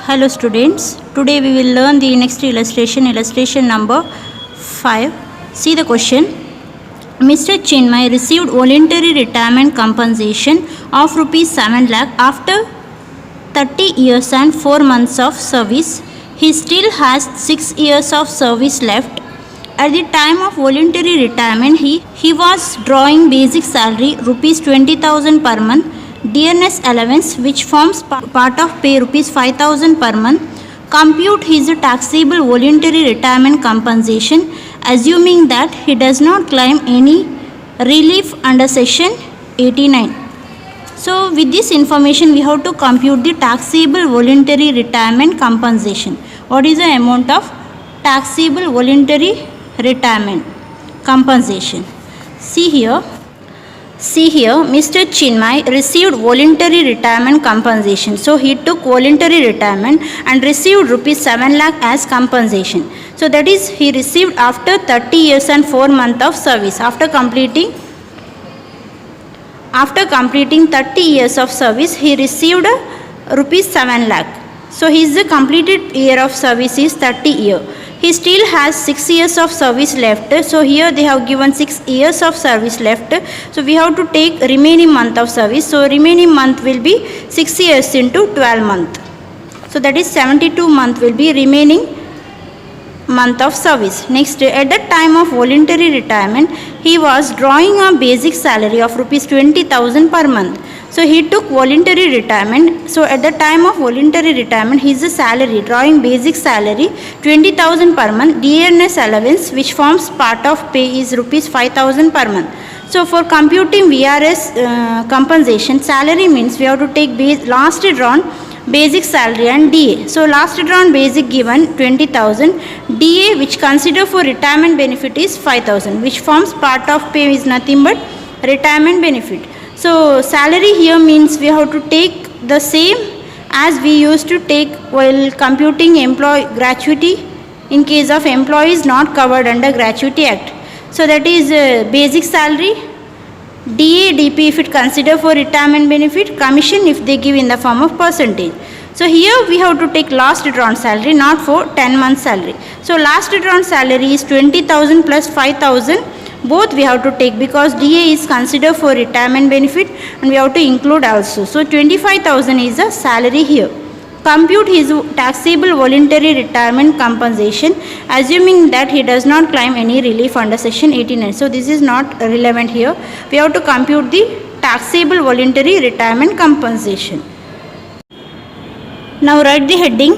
Hello students, today we will learn the next illustration number 5. See the question. Mr. Chinmay received voluntary retirement compensation of rupees 7 lakh after 30 years and 4 months of service. He still has 6 years of service left. At the time of voluntary retirement, he was drawing basic salary rupees 20,000 per month, dearness allowance which forms part of pay rupees 5,000 per month. Compute his taxable voluntary retirement compensation assuming that he does not claim any relief under section 89. So with this information we have to compute the taxable voluntary retirement compensation. What is the amount of taxable voluntary retirement compensation? See here, Mr. Chinmay received voluntary retirement compensation. So he took voluntary retirement and received rupees 7 lakh as compensation. So that is he received after 30 years and 4 months of service. After completing 30 years of service, he received rupees 7 lakh. So his completed year of service is 30 year. He still has 6 years of service left. So here they have given 6 years of service left. So we have to take remaining month of service. So remaining month will be 6 years into 12 month. So that is 72 month will be remaining month of service. Next, at the time of voluntary retirement, he was drawing a basic salary of rupees 20,000 per month. So he took voluntary retirement. So at the time of voluntary retirement, his salary, drawing basic salary 20,000 per month, dearness allowance which forms part of pay is rupees 5,000 per month. So for computing VRS compensation, salary means we have to take last drawn basic salary and DA. So last drawn basic given 20,000, DA which consider for retirement benefit is 5,000, which forms part of pay is nothing but retirement benefit. So salary here means we have to take the same as we used to take while computing employee gratuity in case of employees not covered under Gratuity Act. So that is basic salary, DA, DP if it consider for retirement benefit, commission if they give in the form of percentage. So here we have to take last drawn salary, not for 10 months salary. So last drawn salary is 20,000 plus 5,000. Both we have to take because DA is considered for retirement benefit and we have to include also. So 25,000 is the salary here. Compute his taxable voluntary retirement compensation assuming that he does not claim any relief under section 89. So this is not relevant here. We have to compute the taxable voluntary retirement compensation. Now write the heading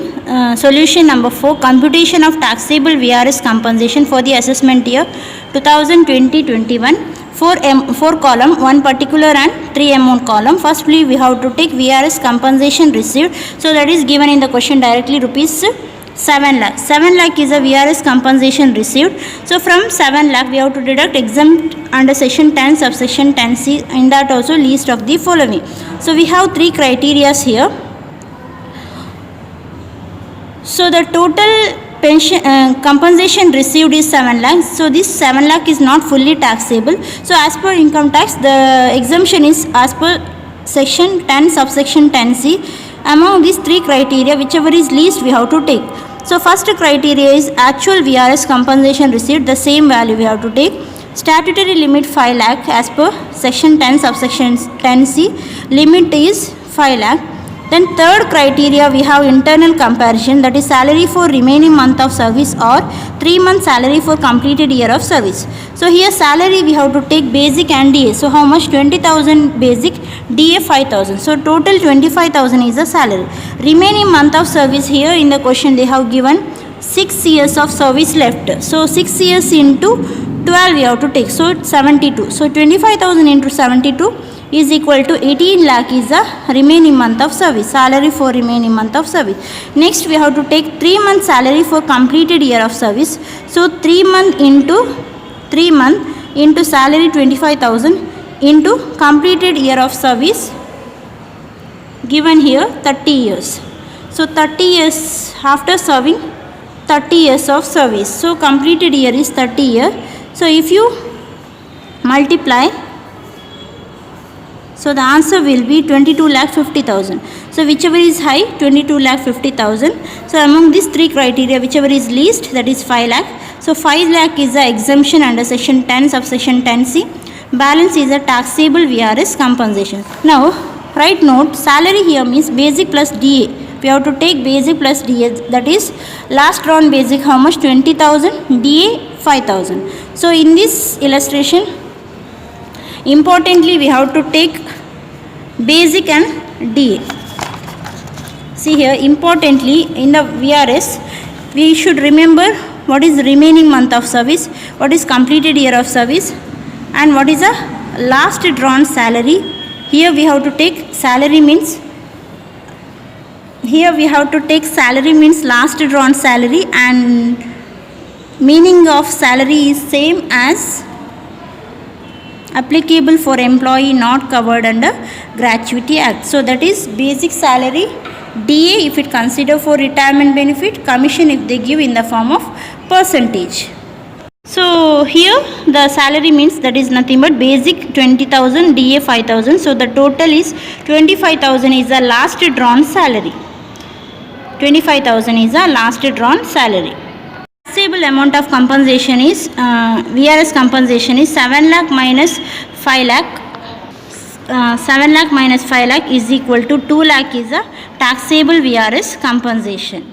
solution number 4, computation of taxable VRS compensation for the assessment year 2020-21. 4 column, 1 particular and 3 amount column. Firstly we have to take VRS compensation received. So that is given in the question directly rupees 7 lakh. 7 lakh is a VRS compensation received. So from 7 lakh we have to deduct exempt under section 10 subsection 10C, in that also list of the following. So we have 3 criteria here. So the total pension compensation received is 7 lakh. So this 7 lakh is not fully taxable. So as per income tax, the exemption is as per section 10 subsection 10C. Among these 3 criteria, whichever is least we have to take. So first criteria is actual VRS compensation received, the same value we have to take. Statutory limit 5 lakh as per section 10 subsection 10C, limit is 5 lakh. Then third criteria we have internal comparison, that is salary for remaining month of service or 3 months salary for completed year of service. So here salary we have to take basic and DA. So how much? 20,000 basic, DA 5,000. So total 25,000 is the salary. Remaining month of service, here in the question they have given 6 years of service left. So 6 years into 12 we have to take. So 72. So 25,000 into 72 is equal to 18 lakh is the remaining month of service, salary for remaining month of service. Next we have to take 3 months salary for completed year of service. So 3 month into salary 25,000 into completed year of service given here 30 years. So 30 years after serving 30 years of service. So completed year is 30 year. So if you multiply So the answer will be 22,50,000. So whichever is high, 22,50,000. So among these three criteria, whichever is least, that is 5 lakh. So 5 lakh is the exemption under section 10 subsection 10C. Balance is a taxable VRS compensation. Now write note, salary here means basic plus DA. We have to take basic plus DA, that is last drawn basic how much, 20,000, DA 5,000. So in this illustration, importantly we have to take basic and DA. See here, importantly in the VRS we should remember what is remaining month of service, what is completed year of service, and what is a last drawn salary. Here we have to take salary means, last drawn salary, and meaning of salary is same as applicable for employee not covered under Gratuity Act. So that is basic salary, DA if it consider for retirement benefit, commission if they give in the form of percentage. So here the salary means that is nothing but basic 20,000, DA 5,000. So the total is 25,000 is the last drawn salary. 25,000 is the last drawn salary. Taxable amount of compensation is VRS compensation is 7 lakh minus 5 lakh. 7 lakh minus 5 lakh is equal to 2 lakh is a taxable VRS compensation.